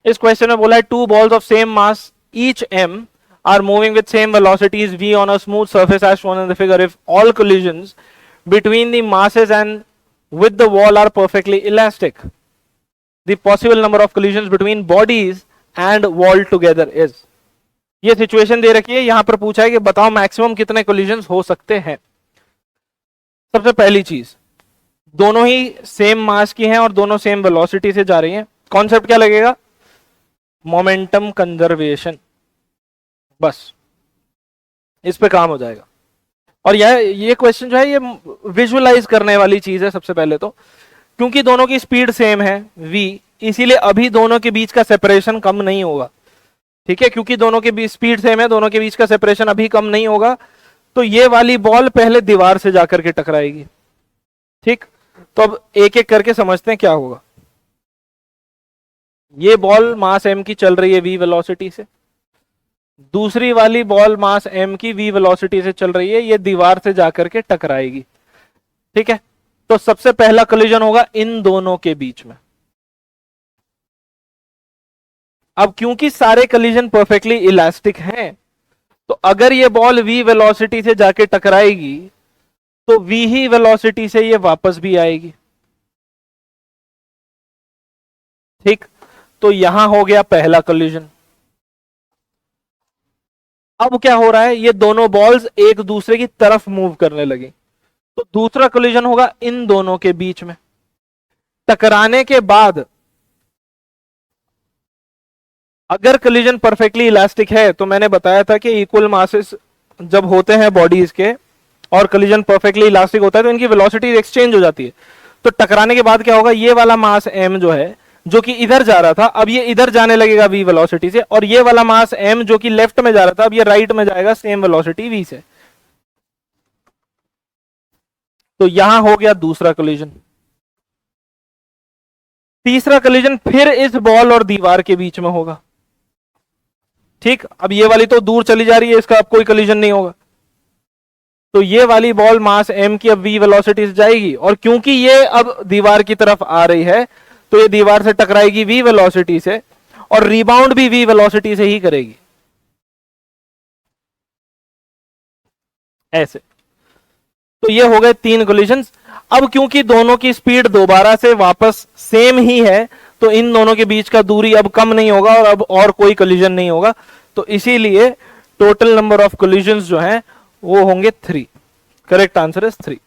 इस क्वेश्चन में बोला है two balls of same mass each m are moving with same velocities v on a smooth surface as shown in the figure if all collisions between the masses and with the wall are perfectly elastic. The possible number of collisions between bodies and wall together is. ये situation दे रखी है, यहां पर पूछा है कि बताओ maximum कितने collisions हो सकते हैं. सबसे पहली चीज, दोनों ही सेम मास की हैं और दोनों सेम वेलोसिटी से जा रही हैं. कॉन्सेप्ट क्या लगेगा? Momentum conservation. बस इस पे काम हो जाएगा. और ये क्वेश्चन जो है ये विजुअलाइज करने वाली चीज है. सबसे पहले तो क्योंकि दोनों की स्पीड सेम है v, इसीलिए अभी दोनों के बीच का सेपरेशन कम नहीं होगा. ठीक है, क्योंकि दोनों के बीच स्पीड सेम है, दोनों के बीच का सेपरेशन अभी कम नहीं होगा. तो ये वाली बॉल पहले दीवार से जाकर के टकराएगी. ठीक, तो अब एक एक करके समझते हैं क्या होगा. ये बॉल मास m की चल रही है v वेलोसिटी से, दूसरी वाली बॉल मास m की v वेलोसिटी से चल रही है, ये दीवार से जाकर के टकराएगी. ठीक है, तो सबसे पहला कोलिजन होगा इन दोनों के बीच में. अब क्योंकि सारे कोलिजन परफेक्टली इलास्टिक हैं, तो अगर ये बॉल v वेलोसिटी से जाके टकराएगी तो v ही वेलोसिटी से ये वापस भी आएगी. ठीक, तो यहां हो गया पहला कोलिजन. अब क्या हो रहा है, ये दोनों बॉल्स एक दूसरे की तरफ मूव करने लगी, तो दूसरा कोलिजन होगा इन दोनों के बीच में. टकराने के बाद अगर कोलिजन परफेक्टली इलास्टिक है, तो मैंने बताया था कि इक्वल मासेस जब होते हैं बॉडीज के और कोलिजन परफेक्टली इलास्टिक होता है तो इनकी वेलोसिटी एक्सचेंज हो जाती है. तो टकराने के बाद क्या होगा, ये वाला मास m जो है, जो कि इधर जा रहा था, अब ये इधर जाने लगेगा v वेलोसिटी से, और ये वाला मास m जो कि लेफ्ट में जा रहा था, अब ये राइट में जाएगा सेम वेलोसिटी v से. तो यहां हो गया दूसरा कोलिजन. तीसरा कोलिजन फिर इस बॉल और दीवार के बीच में होगा. ठीक, अब ये वाली तो दूर चली जा रही है, इसका अब कोई कोलिजन नहीं होगा. तो ये वाली बॉल मास m की अब v वेलोसिटी से जाएगी, और क्योंकि ये अब दीवार की तरफ आ रही है तो ये दीवार से टकराएगी v वेलोसिटी से, और रिबाउंड भी v वेलोसिटी से ही करेगी. ऐसे. तो ये हो गए तीन कोलिजन्स. अब क्योंकि दोनों की स्पीड दोबारा से वापस सेम ही है, तो इन दोनों के बीच का दूरी अब कम नहीं होगा और अब और कोई कोलिजन नहीं होगा. तो इसीलिए टोटल नंबर ऑफ कोलिजन्स जो हैं वो होंगे 3. Correct answer is 3.